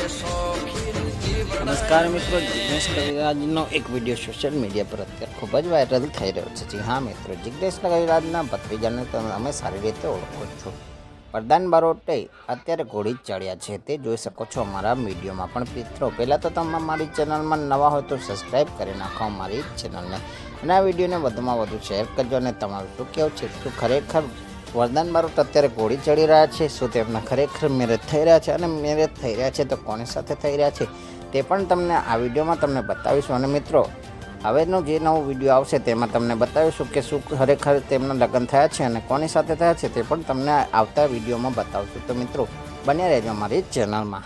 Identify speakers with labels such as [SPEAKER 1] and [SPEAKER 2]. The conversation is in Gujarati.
[SPEAKER 1] નમસ્કાર મિત્રો, જિગ્નેશ કવિરાજનો એક વિડીયો સોશિયલ મીડિયા પર અત્યારે ખૂબ જ વાયરલ થઈ રહ્યો છે. જી હા મિત્રો, જિગ્નેશ કવિરાજના ભત્રીજાને તમે સારી રીતે ઓળખો છો. પ્રધાન બારોટે અત્યારે ઘોડી ચડ્યા છે, તે જોઈ શકો છો અમારા વિડીયોમાં. પણ મિત્રો, પહેલાં તો તમે અમારી ચેનલમાં નવા હોય તો સબસ્ક્રાઈબ કરી નાખો અમારી ચેનલને, અને આ વિડીયોને વધુમાં વધુ શેર કરજો. અને તમારું શું કહેવું છે, શું ખરેખર પ્રધાન બારોટ અત્યારે ઘોડી ચડી રહ્યા છે? શું તેમના ખરેખર મેરેજ થઈ રહ્યા છે? અને મેરેજ થઈ રહ્યા છે તો કોની સાથે થઈ રહ્યા છે તે પણ તમને આ વિડીયોમાં તમને બતાવીશું. અને મિત્રો, હવેનો જે નવો વિડીયો આવશે તેમાં તમને બતાવીશું કે શું ખરેખર તેમના લગ્ન થયા છે અને કોની સાથે થયા છે તે પણ તમને આવતા વિડીયોમાં બતાવશું. તો મિત્રો, બન્યા રહેજો અમારી ચેનલમાં.